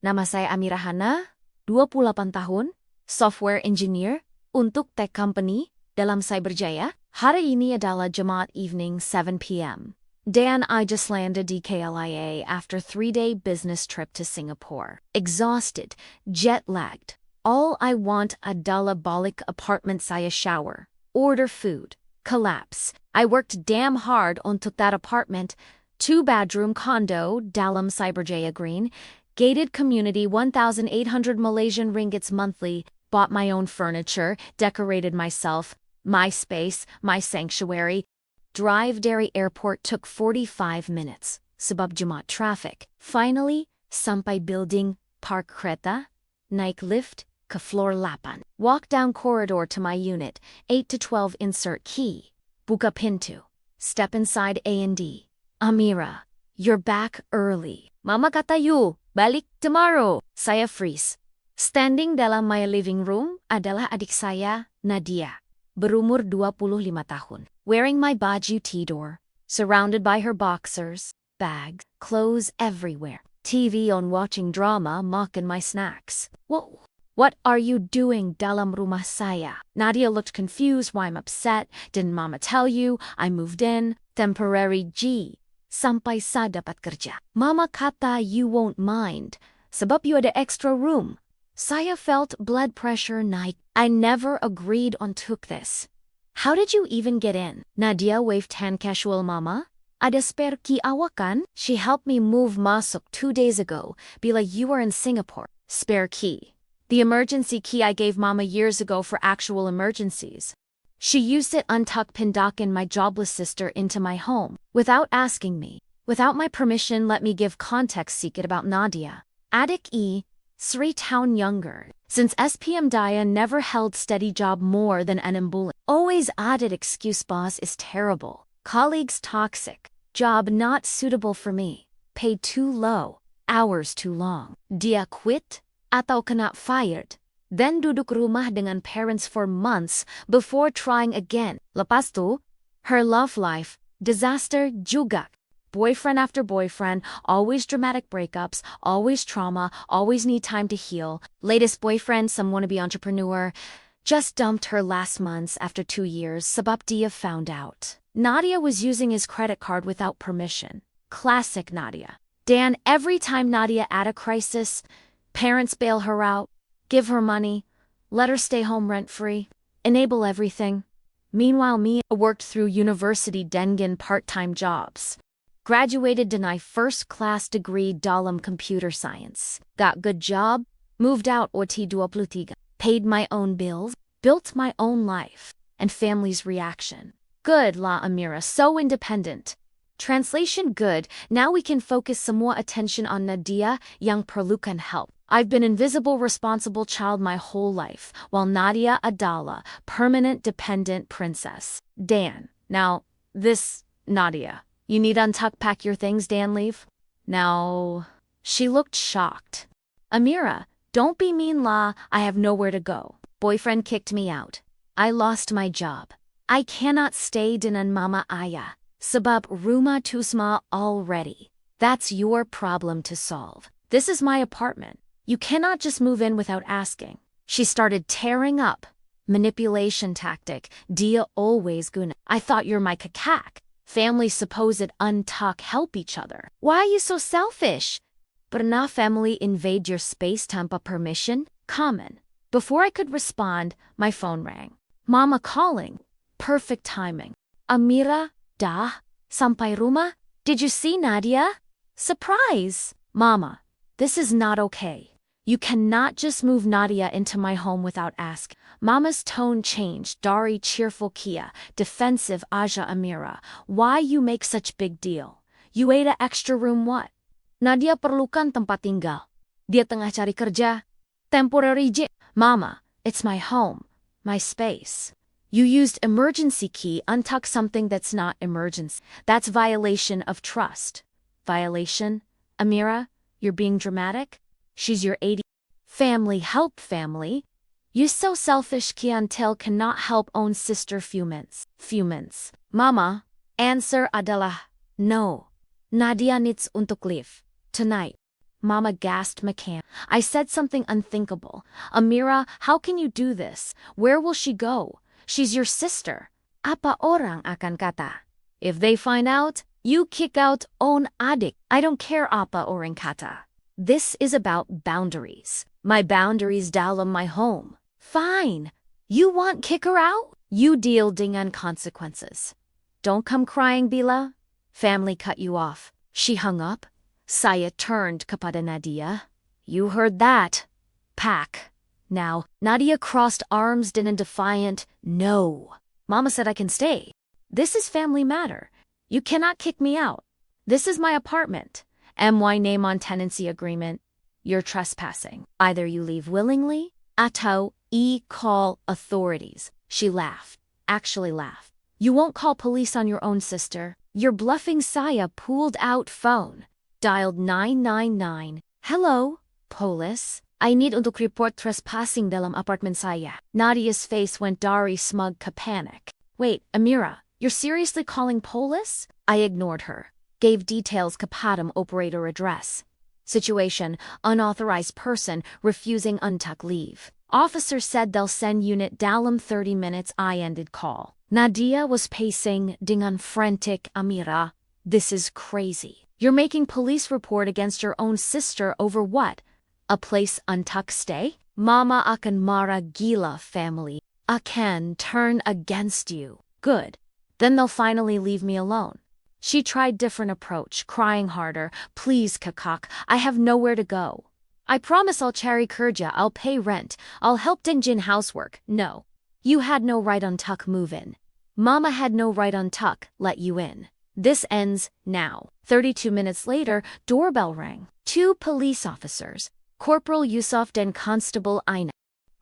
Nama saya Amira Hana, 28 tahun, software engineer untuk tech company dalam Cyberjaya. Hari ini adalah Jumat evening 7 p.m. Dan I just landed di KLIA after 3-day business trip to Singapore. Exhausted, jet-lagged. All I want adalah balik apartment saya shower, order food, collapse. I worked damn hard untuk that apartment. 2-bedroom condo dalam Cyberjaya Green, gated community 1,800 Malaysian ringgits monthly, bought my own furniture, decorated myself, my space, my sanctuary. Drive dari airport took 45 minutes, sebab Jumat traffic. Finally, sampai building, park kereta, naik lift, ke floor 8. Walk down corridor to my unit, 8 to 12 insert key. Buka pintu. Step inside A&D. Amira, you're back early. Mama kata you, balik tomorrow. Saya freeze. Standing dalam my living room adalah adik saya, Nadia, berumur 25 tahun. Wearing my baju tidur, surrounded by her boxers, bags, clothes everywhere. TV on watching drama, makan my snacks. Whoa. What are you doing dalam rumah saya? Nadia looked confused why I'm upset. Didn't mama tell you? I moved in. Temporary G. Sampai sa dapat kerja. Mama kata you won't mind. Sebab you ada extra room. Saya felt blood pressure naik. I never agreed on took this. How did you even get in? Nadia waved hand casual mama. Ada spare key awakan? She helped me move masuk 2 days ago. Bila you were in Singapore. Spare key. The emergency key I gave mama years ago for actual emergencies. She used it untuck pindahkan my jobless sister into my home, without asking me, without my permission. Let me give context secret about Nadia. Adik E, 3 tahun younger. Since SPM Daya never held steady job more than an bulan. Always added excuse boss is terrible. Colleagues toxic. Job not suitable for me. Paid too low. Hours too long. Dia quit? Atau kena fired. Then duduk rumah dengan parents for months before trying again. Lepas tu, her love life, disaster juga. Boyfriend after boyfriend, always dramatic breakups, always trauma, always need time to heal. Latest boyfriend, some wannabe entrepreneur, just dumped her last months after 2 years, sebab dia found out. Nadia was using his credit card without permission. Classic Nadia. Dan, every time Nadia at a crisis, parents bail her out, give her money, let her stay home rent-free, enable everything. Meanwhile, me worked through university Dengen part-time jobs. Graduated deny first-class degree dalam computer science. Got good job, moved out OT 23. Paid my own bills, built my own life, and family's reaction. Good la Amira, so independent. Translation good, now we can focus some more attention on Nadia yang perlukan help. I've been invisible responsible child my whole life, while Nadia adalah permanent dependent princess. Dan, now, this, Nadia, you need untuck pack your things, Dan leave? Now, she looked shocked. Amira, don't be mean la, I have nowhere to go. Boyfriend kicked me out. I lost my job. I cannot stay dengan mama ayah. Sebab rumah tu small already. That's your problem to solve. This is my apartment. You cannot just move in without asking. She started tearing up. Manipulation tactic. Dia always guna. I thought you're my kakak. Family supposed untuck help each other. Why are you so selfish? Pernah family invade your space tanpa permission? Common. Before I could respond, my phone rang. Mama calling. Perfect timing. Amira, dah, sampai rumah? Did you see Nadia? Surprise! Mama, this is not okay. You cannot just move Nadia into my home without asking. Mama's tone changed. Dari cheerful Kia, defensive Aja Amira. Why you make such big deal? You ate a extra room what? Nadia perlukan tempat tinggal. Dia tengah cari kerja. Temporary J. Mama, it's my home, my space. You used emergency key untuck something that's not emergency. That's violation of trust. Violation? Amira, you're being dramatic? She's your 80. Family help family. You so selfish Kiantel cannot help own sister fumins. Fumins. Mama, answer adalah no. Nadia needs untuk leave. Tonight. Mama gasped McCann. I said something unthinkable. Amira, how can you do this? Where will she go? She's your sister. Apa orang akan kata? If they find out, you kick out on adik. I don't care apa orang kata. This is about boundaries. My boundaries dalam my home. Fine. You want kick her out? You deal dengan consequences. Don't come crying, Bila. Family cut you off. She hung up. Saya turned kepada Nadia. You heard that. Pack. Now, Nadia crossed arms in a defiant no. Mama said I can stay. This is family matter. You cannot kick me out. This is my apartment. MY name on tenancy agreement. You're trespassing. Either you leave willingly, atau call authorities. She laughed. Actually laughed. You won't call police on your own sister. You're bluffing. Saya pulled out phone. Dialed 999. Hello, POLIS. I need untuk report trespassing dalam apartment saya. Nadia's face went dari smug ke panic. Wait, Amira, you're seriously calling POLIS? I ignored her. Gave details kepada operator address. Situation, unauthorized person refusing untuck leave. Officer said they'll send unit dalam 30 minutes. I ended call. Nadia was pacing dengan frantic. Amira, this is crazy. You're making police report against your own sister over what? A place untuck stay? Mama akan marah gila. Family akan turn against you. Good. Then they'll finally leave me alone. She tried different approach, crying harder. Please, kakak, I have nowhere to go. I promise I'll cari kerja, I'll pay rent, I'll help Dingjin housework. No. You had no right on tuck move in. Mama had no right on tuck let you in. This ends now. 32 minutes later, doorbell rang. 2 police officers, Corporal Yusuf and Constable Aina.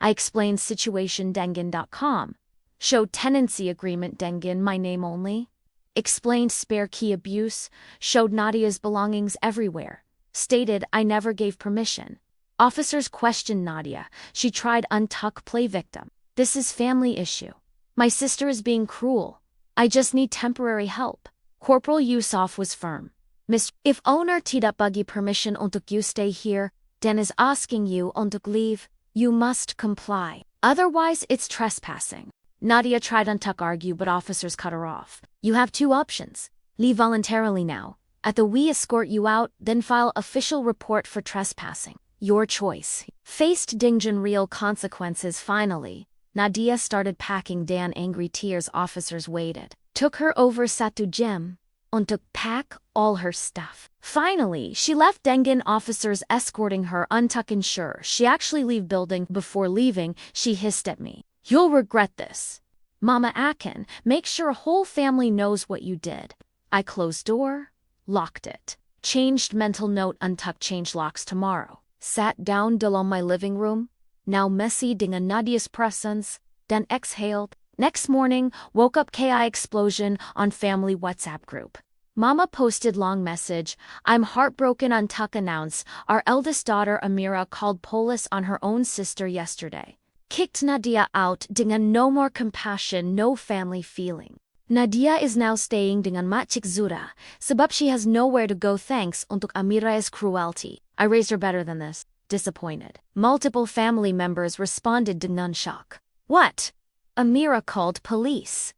I explained situation Dengin.com. Showed tenancy agreement Dengin my name only. Explained spare key abuse, showed Nadia's belongings everywhere. Stated I never gave permission. Officers questioned Nadia. She tried untuck play victim. This is family issue. My sister is being cruel. I just need temporary help. Corporal Yusuf was firm. Miss, if owner tidak bagi permission untuk you stay here, then is asking you untuk leave, you must comply. Otherwise it's trespassing. Nadia tried untuck argue but officers cut her off. You have 2 options. Leave voluntarily now. At the we escort you out, then file official report for trespassing. Your choice. Faced Dingjin real consequences finally. Nadia started packing. Dan angry tears. Officers waited. Took her over Satu Gem. Untuk pack all her stuff. Finally, she left. Dengin officers escorting her untuck ensure she actually leave building. Before leaving, she hissed at me. You'll regret this. Mama Akin, make sure whole family knows what you did. I closed door, locked it. Changed mental note untuck change locks tomorrow. Sat down dalam my living room. Now messy dengan Nadia's presence. Then exhaled. Next morning, woke up KI explosion on family WhatsApp group. Mama posted long message. I'm heartbroken. Untuck announce our eldest daughter Amira called POLIS on her own sister yesterday. Kicked Nadia out dengan no more compassion, no family feeling. Nadia is now staying dengan Makcik Zura, sebab she has nowhere to go thanks untuk Amira's cruelty. I raised her better than this. Disappointed. Multiple family members responded dengan shock. What? Amira called police.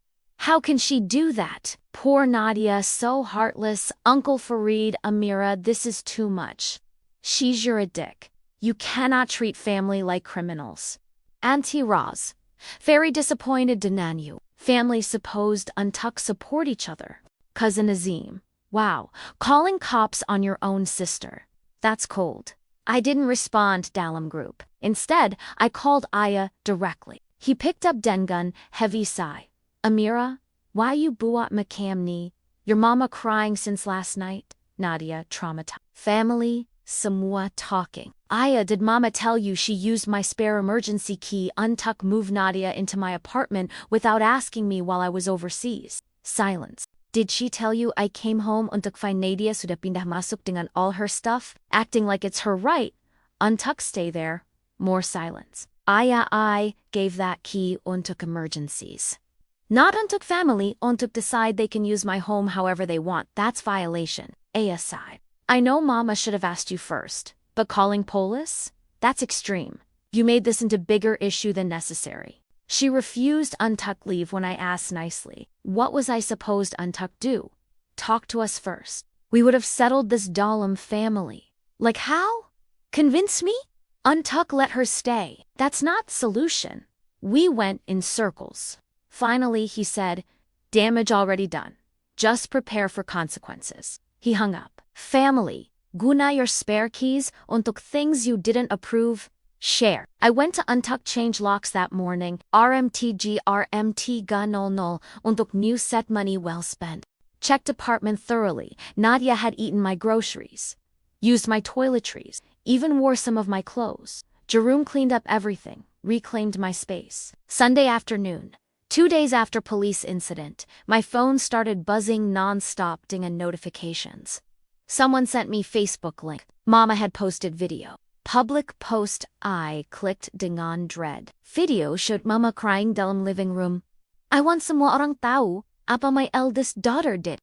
How can she do that? Poor Nadia, so heartless. Uncle Farid, Amira, this is too much. She's your dick. You cannot treat family like criminals. Auntie Roz. Very disappointed. Denanyu. Family supposed untuck support each other. Cousin Azim. Wow, calling cops on your own sister. That's cold. I didn't respond dalam group. Instead, I called Aya directly. He picked up Dengun, heavy sigh. Amira, why you buat macam ni? Your mama crying since last night? Nadia, traumatized. Family, semua talking. Aya, did mama tell you she used my spare emergency key untuck move Nadia into my apartment without asking me while I was overseas? Silence. Did she tell you I came home untuk find Nadia sudah pindah masuk dengan all her stuff, acting like it's her right? Untuck stay there. More silence. Aya, I gave that key untuk emergencies. Not untuk family, untuk decide they can use my home however they want. That's violation. Aya sighed. I know mama should have asked you first. But calling POLIS? That's extreme. You made this into bigger issue than necessary. She refused untuck leave when I asked nicely. What was I supposed untuck do? Talk to us first. We would have settled this Dalam family. Like how? Convince me? Untuck let her stay. That's not solution. We went in circles. Finally, he said, damage already done. Just prepare for consequences. He hung up. Family. Guna your spare keys untuk things you didn't approve. Share. I went to untuck change locks that morning. RMT ga 00 untuk new set money well spent. Checked apartment thoroughly. Nadia had eaten my groceries. Used my toiletries. Even wore some of my clothes. Jerome cleaned up everything. Reclaimed my space. Sunday afternoon. 2 days after police incident, my phone started buzzing non-stop dinging notifications. Someone sent me Facebook link. Mama had posted video. Public post. I clicked dingon dread. Video showed Mama crying dalam living room. I want semua orang tahu apa my eldest daughter did.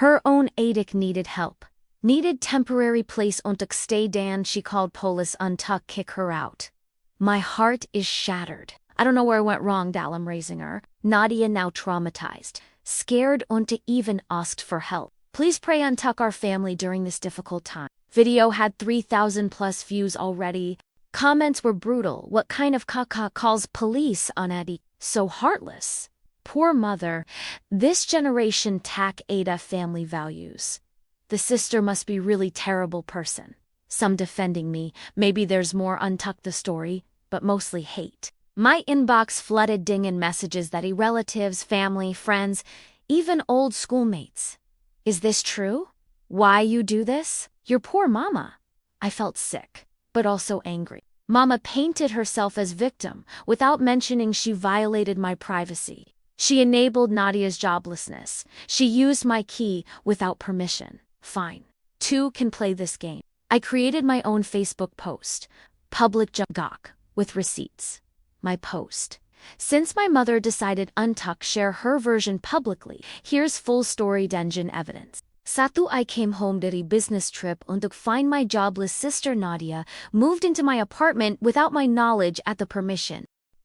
Her own adik needed help. Needed temporary place untuk stay dan she called police untuck kick her out. My heart is shattered. I don't know where I went wrong dalam raising her. Nadia now traumatized. Scared unta even asked for help. Please pray untuck our family during this difficult time. Video had 3,000 plus views already. Comments were brutal. What kind of kaka calls police on Eddie? So heartless. Poor mother. This generation tack Ada family values. The sister must be really terrible person. Some defending me. Maybe there's more untuck the story, but mostly hate. My inbox flooded dingin messages that relatives, family, friends, even old schoolmates. Is this true? Why you do this? Your poor mama. I felt sick, but also angry. Mama painted herself as victim without mentioning she violated my privacy. She enabled Nadia's joblessness. She used my key without permission. Fine. Two can play this game. I created my own Facebook post, public gawk, with receipts. My post. Since my mother decided untuck share her version publicly, here's full story dungeon evidence. Satu I came home dari business trip untuk find my jobless sister Nadia moved into my apartment without my knowledge at the permission.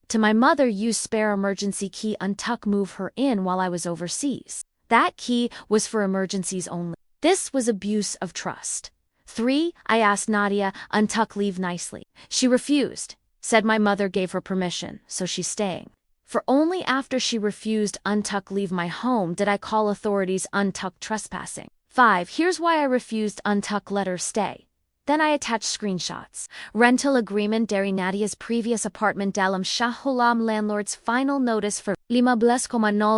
To my mother used spare emergency key untuck move her in while I was overseas. That key was for emergencies only. This was abuse of trust. 3. I asked Nadia untuck leave nicely. She refused. Said my mother gave her permission, so she's staying. For only after she refused untuck leave my home did I call authorities untuck trespassing. 5. Here's why I refused untuck let her stay. Then I attached screenshots. Rental agreement dari Nadia's previous apartment dalam Shahulam landlord's final notice for 15,0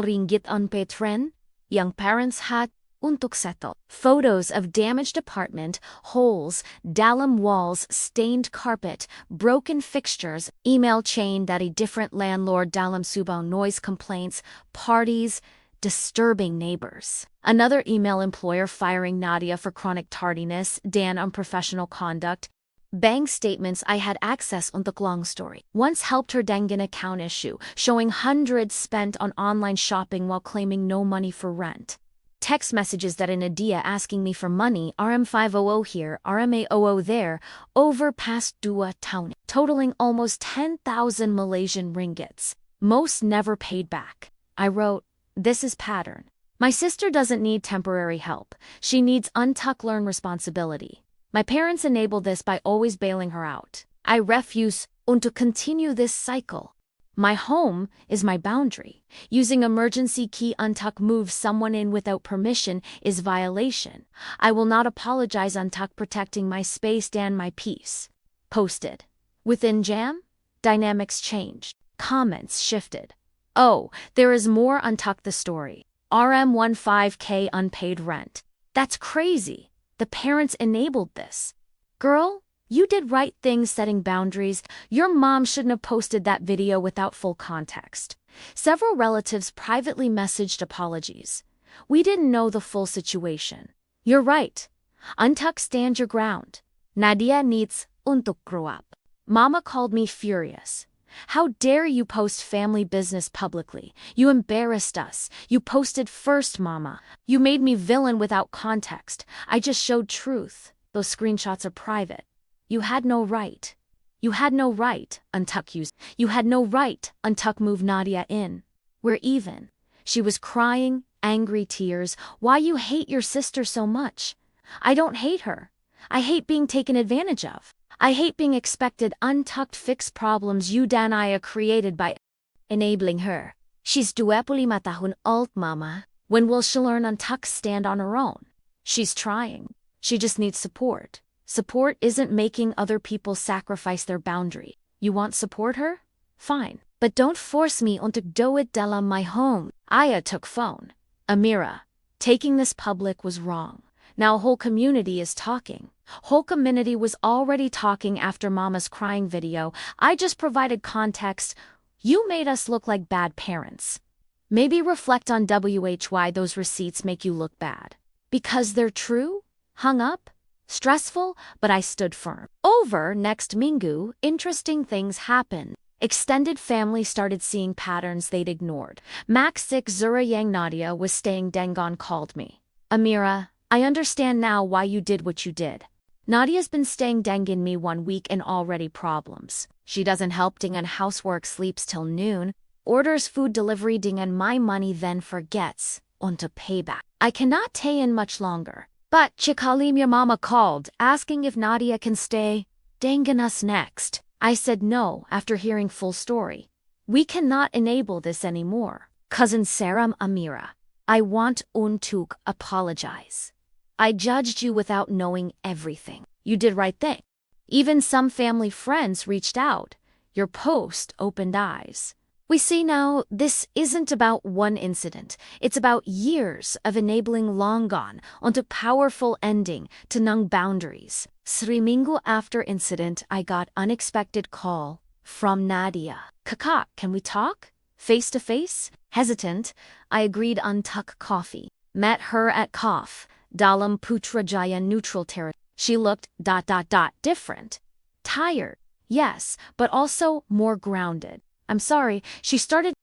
ringgit unpaid rent. Young parents hat untuk settle. Photos of damaged apartment, holes, dalam walls, stained carpet, broken fixtures, email chain dari different landlord dalam Subao noise complaints, parties, disturbing neighbors. Another email employer firing Nadia for chronic tardiness, dan unprofessional conduct. Bank statements I had access untuk long story. Once helped her dengan account issue, showing hundreds spent on online shopping while claiming no money for rent. Text messages that in Nadia asking me for money, RM500 here, RMA00 there, over past 2 tahun, totaling almost 10,000 Malaysian ringgits. Most never paid back. I wrote, this is pattern. My sister doesn't need temporary help. She needs untuck learn responsibility. My parents enabled this by always bailing her out. I refuse to continue this cycle. My home is my boundary. Using emergency key untuck move someone in without permission is violation. I will not apologize untuck protecting my space and my peace. Posted. Within Jam, dynamics changed. Comments shifted. Oh, there is more untuck the story. RM15K unpaid rent. That's crazy. The parents enabled this. Girl, you did right things setting boundaries. Your mom shouldn't have posted that video without full context. Several relatives privately messaged apologies. We didn't know the full situation. You're right. Untuck stand your ground. Nadia needs untuk grow up. Mama called me furious. How dare you post family business publicly? You embarrassed us. You posted first, Mama. You made me villain without context. I just showed truth. Those screenshots are private. You had no right. You had no right, Untuck used. You had no right, Untuck moved Nadia in. We're even. She was crying, angry tears. Why you hate your sister so much? I don't hate her. I hate being taken advantage of. I hate being expected untucked fix problems you Danaya created by enabling her. She's 25 tahun old, mama. When will she learn untuck stand on her own? She's trying. She just needs support. Support isn't making other people sacrifice their boundary. You want support her? Fine. But don't force me untuk do it dalam my home. Aya took phone. Amira, taking this public was wrong. Now whole community is talking. Whole community was already talking after Mama's crying video. I just provided context. You made us look like bad parents. Maybe reflect on why those receipts make you look bad. Because they're true? Hung up? Stressful? But I stood firm. Over next Minggu, interesting things happened. Extended family started seeing patterns they'd ignored. Max 6 Zura Yang Nadia was staying Dengon called me. Amira, I understand now why you did what you did. Nadia's been staying Dengon me 1 week and already problems. She doesn't help Ding and housework, sleeps till noon, orders food delivery Ding and my money then forgets. On to payback. I cannot stay in much longer. But Chikalim your mama called, asking if Nadia can stay. Dengon us next. I said no after hearing full story. We cannot enable this anymore. Cousin Saram Amira. I want untuk apologize. I judged you without knowing everything. You did right thing. Even some family friends reached out. Your post opened eyes. We see now this isn't about one incident. It's about years of enabling long gone onto powerful ending to nung boundaries. Sri Minggu after incident, I got unexpected call from Nadia. Kaka, can we talk? Face to face? Hesitant, I agreed untuck coffee. Met her at Kof, Dalam Putrajaya neutral territory. She looked ... different. Tired, yes, but also more grounded. I'm sorry, she started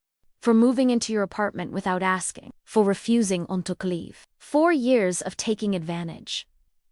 for moving into your apartment without asking, for refusing untuk leave. 4 years of taking advantage.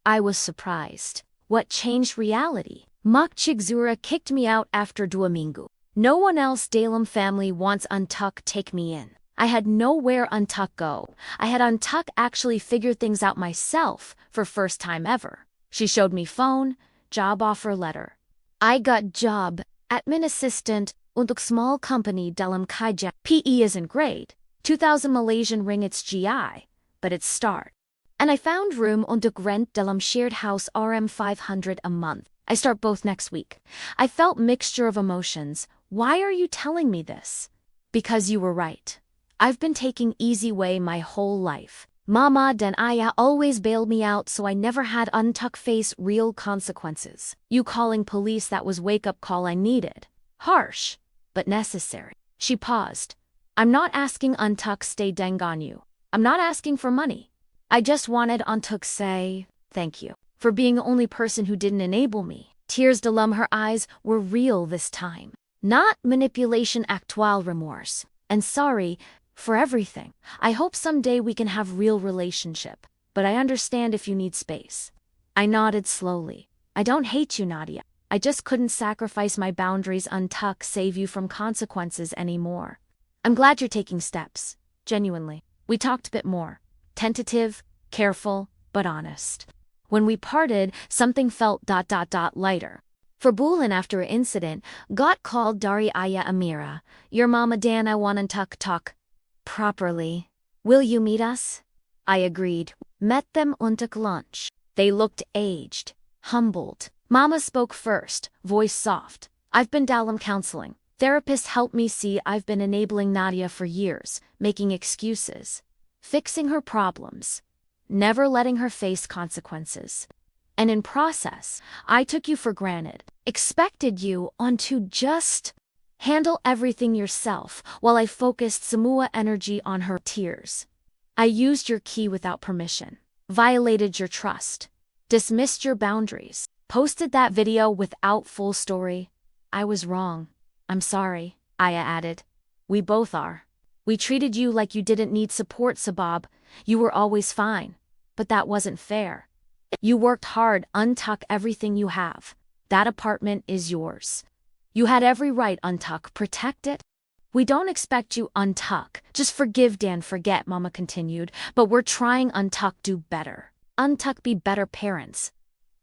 I was surprised. What changed reality? Mak Chigzura kicked me out after 2 minggu. No one else Dalam family wants untuck take me in. I had nowhere untuck go. I had untuck actually figure things out myself for first time ever. She showed me phone, job offer letter. I got job, admin assistant, untuk small company dalam kaja. PE isn't great, 2,000 Malaysian ringgits GI, but it's start. And I found room untuk rent dalam shared house RM 500 a month. I start both next week. I felt mixture of emotions. Why are you telling me this? Because you were right. I've been taking easy way my whole life. Mama dan Ayah always bailed me out so I never had untuck face real consequences. You calling police that was wake-up call I needed. Harsh, but necessary. She paused. I'm not asking untuck stay dengon you. I'm not asking for money. I just wanted untuck say, thank you, for being the only person who didn't enable me. Tears dalam her eyes were real this time. Not manipulation actual remorse. And sorry for everything. I hope someday we can have real relationship, but I understand if you need space. I nodded slowly. I don't hate you, Nadia. I just couldn't sacrifice my boundaries untuck save you from consequences anymore. I'm glad you're taking steps. Genuinely. We talked a bit more. Tentative, careful, but honest. When we parted, something felt ... lighter. For Bulin after an incident, got called Dari Ayah Amira. Your mama Dan I want untuck talk properly. Will you meet us? I agreed. Met them untuk lunch. They looked aged, humbled. Mama spoke first, voice soft. I've been dalam counseling. Therapists helped me see I've been enabling Nadia for years, making excuses, fixing her problems, never letting her face consequences. And in process, I took you for granted, expected you on to just handle everything yourself while I focused semua energy on her tears. I used your key without permission, violated your trust, dismissed your boundaries, posted that video without full story. I was wrong. I'm sorry, Aya added. We both are. We treated you like you didn't need support, Sabab. You were always fine. But that wasn't fair. You worked hard, untuck everything you have. That apartment is yours. You had every right, Untuck. Protect it. We don't expect you, Untuck. Just forgive Dan, forget, Mama continued. But we're trying, Untuck, do better. Untuck, be better parents.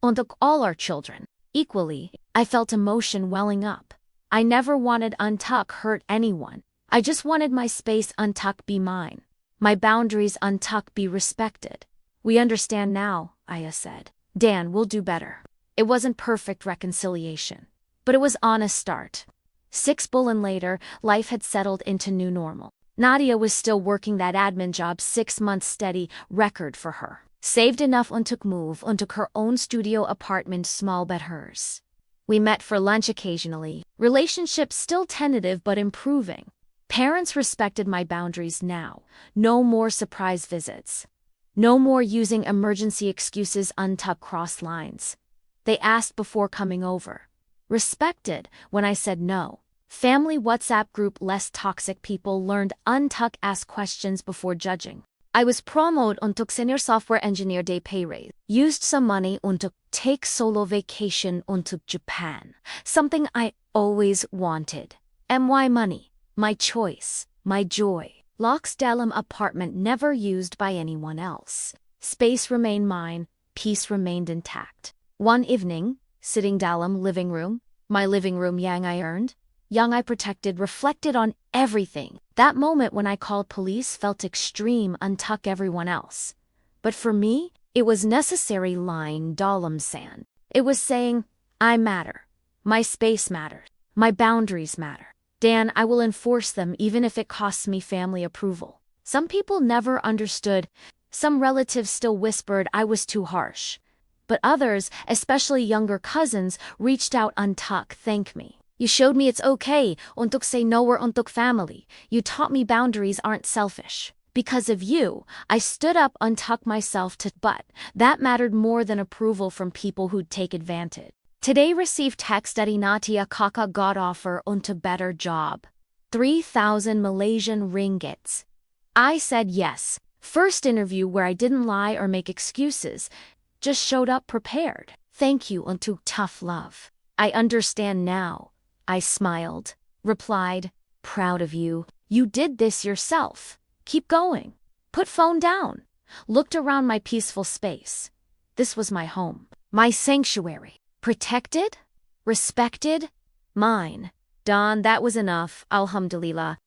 Untuk all our children. Equally, I felt emotion welling up. I never wanted Untuck hurt anyone. I just wanted my space, Untuck, be mine. My boundaries, Untuck, be respected. We understand now, Aya said. Dan, we'll do better. It wasn't perfect reconciliation, but it was honest start. 6 bullen later, life had settled into new normal. Nadia was still working that admin job, 6 months steady, record for her. Saved enough Untuk move, Untuk her own studio apartment, small but hers. We met for lunch occasionally, relationships still tentative but improving. Parents respected my boundaries now. No more surprise visits. No more using emergency excuses, Untuck cross lines. They asked before coming over. Respected when I said no. Family WhatsApp group, less toxic people learned Untuck ask questions before judging. I was promoted Untuk senior software engineer, day pay raise. Used some money Untuk take solo vacation Untuk Japan. Something I always wanted. My money, my choice, my joy. Locks dalam apartment never used by anyone else. Space remained mine, peace remained intact. One evening, sitting dalam living room, my living room yang I earned, yang I protected, reflected on everything. That moment when I called police felt extreme, Untuck everyone else. But for me, it was necessary lying dalam sand. It was saying, I matter. My space matters. My boundaries matter. Dan, I will enforce them even if it costs me family approval. Some people never understood. Some relatives still whispered I was too harsh. But others, especially younger cousins, reached out, Untuck, thank me. You showed me it's okay, Untuk say no, we're Untuk family. You taught me boundaries aren't selfish. Because of you, I stood up, Untuck myself to, but that mattered more than approval from people who'd take advantage. Today received text dari Nadia kakak got offer untuk better job. 3,000 Malaysian ringgits. I said yes. First interview where I didn't lie or make excuses. Just showed up prepared. Thank you untuk tough love. I understand now. I smiled. Replied, proud of you. You did this yourself. Keep going. Put phone down. Looked around my peaceful space. This was my home. My sanctuary. Protected? Respected? Mine. Don, that was enough, alhamdulillah.